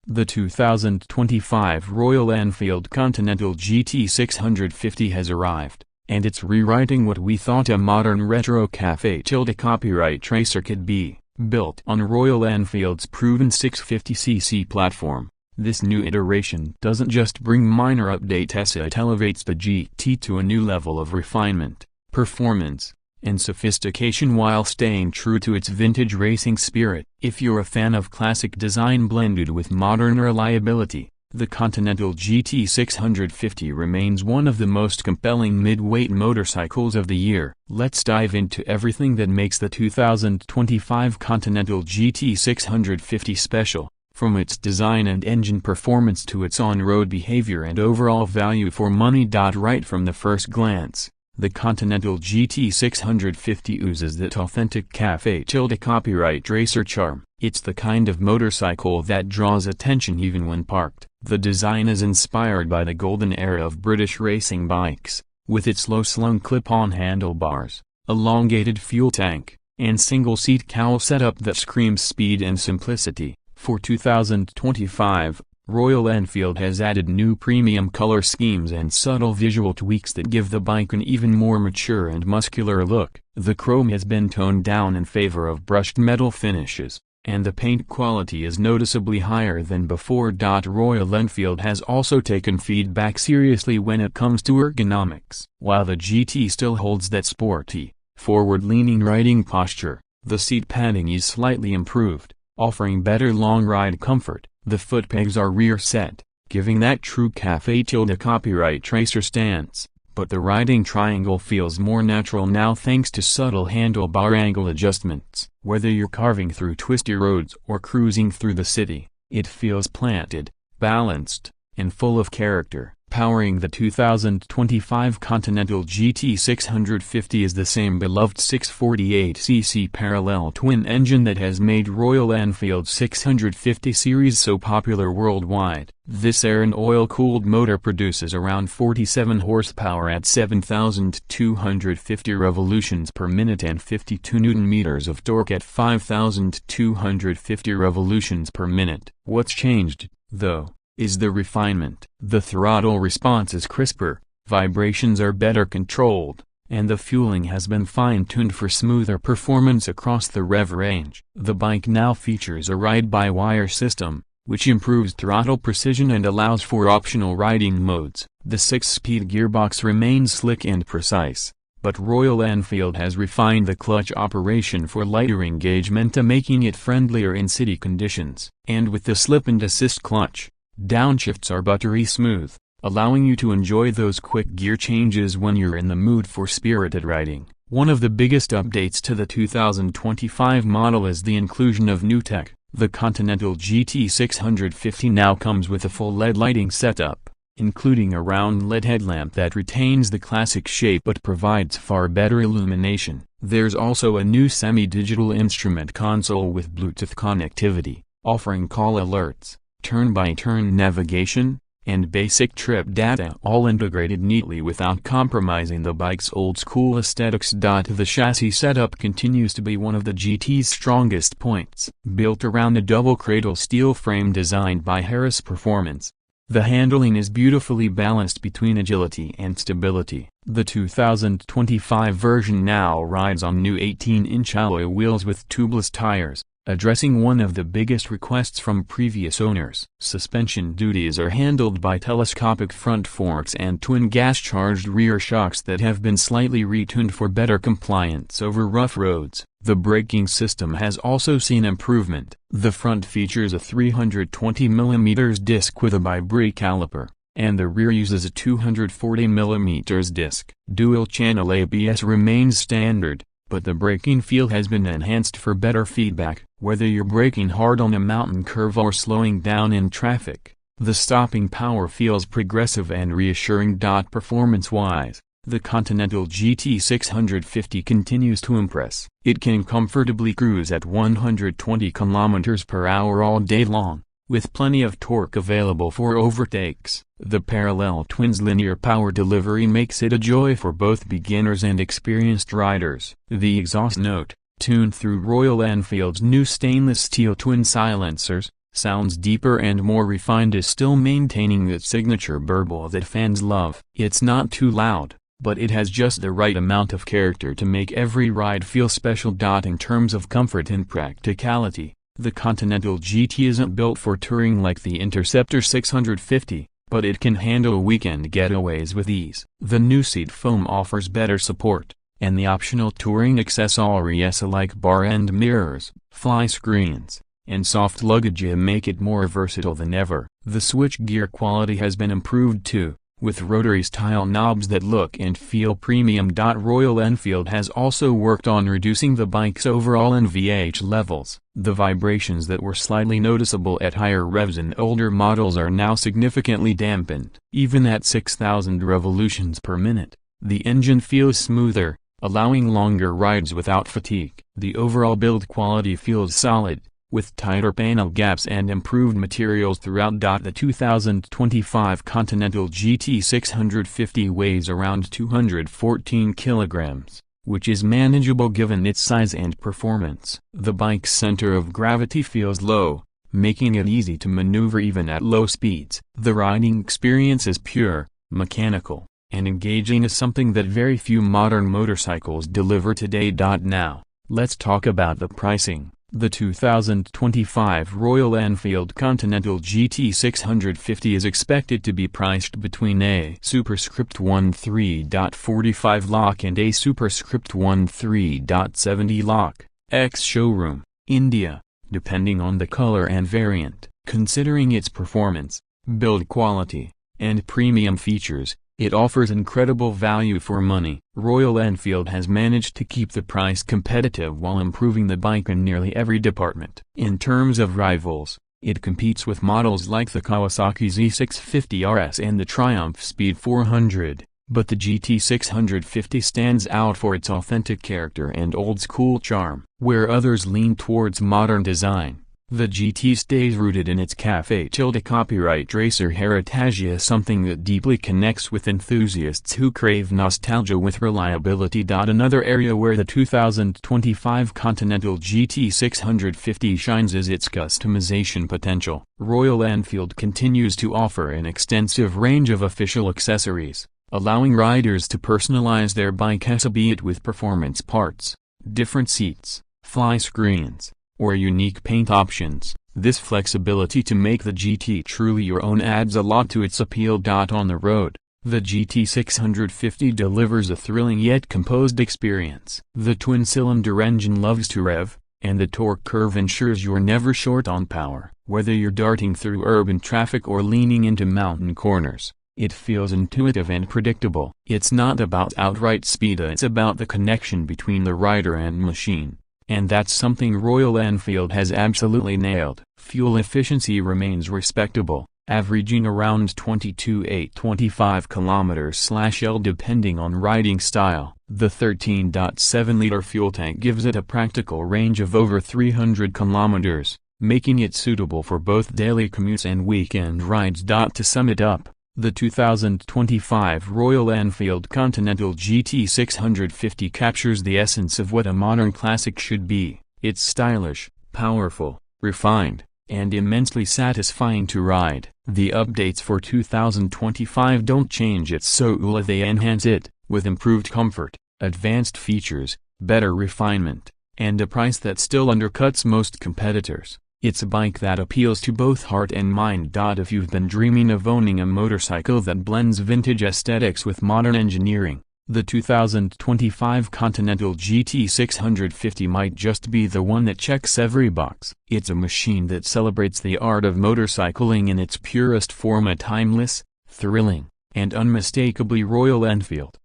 The 2025 Royal Enfield Continental GT 650 has arrived, and it's rewriting what we thought a modern retro Café copyright racer could be. Built on Royal Enfield's proven 650cc platform, this new iteration doesn't just bring minor updates, it elevates the GT to a new level of refinement, performance, and sophistication while staying true to its vintage racing spirit. If you're a fan of classic design blended with modern reliability, the Continental GT 650 remains one of the most compelling mid-weight motorcycles of the year. Let's dive into everything that makes the 2025 Continental GT 650 special, from its design and engine performance to its on-road behavior and overall value for money. Right from the first glance, the Continental GT 650 oozes that authentic Café copyright racer charm. It's the kind of motorcycle that draws attention even when parked. The design is inspired by the golden era of British racing bikes, with its low-slung clip-on handlebars, elongated fuel tank, and single-seat cowl setup that screams speed and simplicity. For 2025, Royal Enfield has added new premium color schemes and subtle visual tweaks that give the bike an even more mature and muscular look. The chrome has been toned down in favor of brushed metal finishes, and the paint quality is noticeably higher than before. Royal Enfield has also taken feedback seriously when it comes to ergonomics. While the GT still holds that sporty, forward-leaning riding posture, the seat padding is slightly improved, offering better long-ride comfort. The foot pegs are rear-set, giving that true Café copyright racer stance, but the riding triangle feels more natural now thanks to subtle handlebar angle adjustments. Whether you're carving through twisty roads or cruising through the city, it feels planted, balanced, and full of character. Powering the 2025 Continental GT 650 is the same beloved 648cc parallel twin engine that has made Royal Enfield's 650 series so popular worldwide. This air and oil-cooled motor produces around 47 horsepower at 7,250 revolutions per minute and 52 Nm of torque at 5,250 revolutions per minute. What's changed, though, is the refinement. The throttle response is crisper, vibrations are better controlled, and the fueling has been fine-tuned for smoother performance across the rev range. The bike now features a ride-by-wire system, which improves throttle precision and allows for optional riding modes. The 6-speed gearbox remains slick and precise, but Royal Enfield has refined the clutch operation for lighter engagement, making it friendlier in city conditions. And with the slip-and-assist clutch, downshifts are buttery smooth, allowing you to enjoy those quick gear changes when you're in the mood for spirited riding. One of the biggest updates to the 2025 model is the inclusion of new tech. The Continental GT 650 now comes with a full LED lighting setup, including a round LED headlamp that retains the classic shape but provides far better illumination. There's also a new semi-digital instrument console with Bluetooth connectivity, offering call alerts, turn-by-turn navigation, and basic trip data, all integrated neatly without compromising the bike's old-school aesthetics. The chassis setup continues to be one of the GT's strongest points. Built around a double cradle steel frame designed by Harris Performance, the handling is beautifully balanced between agility and stability. The 2025 version now rides on new 18-inch alloy wheels with tubeless tires, addressing one of the biggest requests from previous owners. Suspension duties are handled by telescopic front forks and twin gas-charged rear shocks that have been slightly retuned for better compliance over rough roads. The braking system has also seen improvement. The front features a 320mm disc with a bi-brake caliper, and the rear uses a 240mm disc. Dual-channel ABS remains standard, but the braking feel has been enhanced for better feedback. Whether you're braking hard on a mountain curve or slowing down in traffic, the stopping power feels progressive and reassuring. Performance-wise, the Continental GT 650 continues to impress. It can comfortably cruise at 120 km/h all day long, with plenty of torque available for overtakes. The parallel twins' linear power delivery makes it a joy for both beginners and experienced riders. The exhaust note, tuned through Royal Enfield's new stainless steel twin silencers, sounds deeper and more refined is still maintaining that signature burble that fans love. It's not too loud, but it has just the right amount of character to make every ride feel special. In terms of comfort and practicality, the Continental GT isn't built for touring like the Interceptor 650, but it can handle weekend getaways with ease. The new seat foam offers better support, and the optional touring accessories like bar end mirrors, fly screens, and soft luggage make it more versatile than ever. The switchgear quality has been improved too, with rotary-style knobs that look and feel premium. Royal Enfield has also worked on reducing the bike's overall NVH levels. The vibrations that were slightly noticeable at higher revs in older models are now significantly dampened. Even at 6,000 revolutions per minute, the engine feels smoother, allowing longer rides without fatigue. The overall build quality feels solid, with tighter panel gaps and improved materials throughout. The 2025 Continental GT 650 weighs around 214 kilograms, which is manageable given its size and performance. The bike's center of gravity feels low, making it easy to maneuver even at low speeds. The riding experience is pure, mechanical, and engaging, is something that very few modern motorcycles deliver today. Now, let's talk about the pricing. The 2025 Royal Enfield Continental GT 650 is expected to be priced between a superscript 13.45 lakh and a superscript 13.70 lakh, ex-showroom, India, depending on the color and variant. Considering its performance, build quality, and premium features, it offers incredible value for money. Royal Enfield has managed to keep the price competitive while improving the bike in nearly every department. In terms of rivals, it competes with models like the Kawasaki Z650 RS and the Triumph Speed 400, but the GT 650 stands out for its authentic character and old-school charm. Where others lean towards modern design, the GT stays rooted in its Café copyright racer heritage, something that deeply connects with enthusiasts who crave nostalgia with reliability. Another area where the 2025 Continental GT 650 shines is its customization potential. Royal Enfield continues to offer an extensive range of official accessories, allowing riders to personalize their bike, be it with performance parts, different seats, fly screens, or unique paint options. This flexibility to make the GT truly your own adds a lot to its appeal. On the road, the GT 650 delivers a thrilling yet composed experience. The twin-cylinder engine loves to rev, and the torque curve ensures you're never short on power. Whether you're darting through urban traffic or leaning into mountain corners, it feels intuitive and predictable. It's not about outright speed, it's about the connection between the rider and machine. And that's something Royal Enfield has absolutely nailed. Fuel efficiency remains respectable, averaging around 22.825 km/L depending on riding style. The 13.7-liter fuel tank gives it a practical range of over 300 km, making it suitable for both daily commutes and weekend rides. To sum it up, the 2025 Royal Enfield Continental GT 650 captures the essence of what a modern classic should be. It's stylish, powerful, refined, and immensely satisfying to ride. The updates for 2025 don't change its soul, they enhance it, with improved comfort, advanced features, better refinement, and a price that still undercuts most competitors. It's a bike that appeals to both heart and mind. If you've been dreaming of owning a motorcycle that blends vintage aesthetics with modern engineering, the 2025 Continental GT 650 might just be the one that checks every box. It's a machine that celebrates the art of motorcycling in its purest form, a timeless, thrilling, and unmistakably Royal Enfield.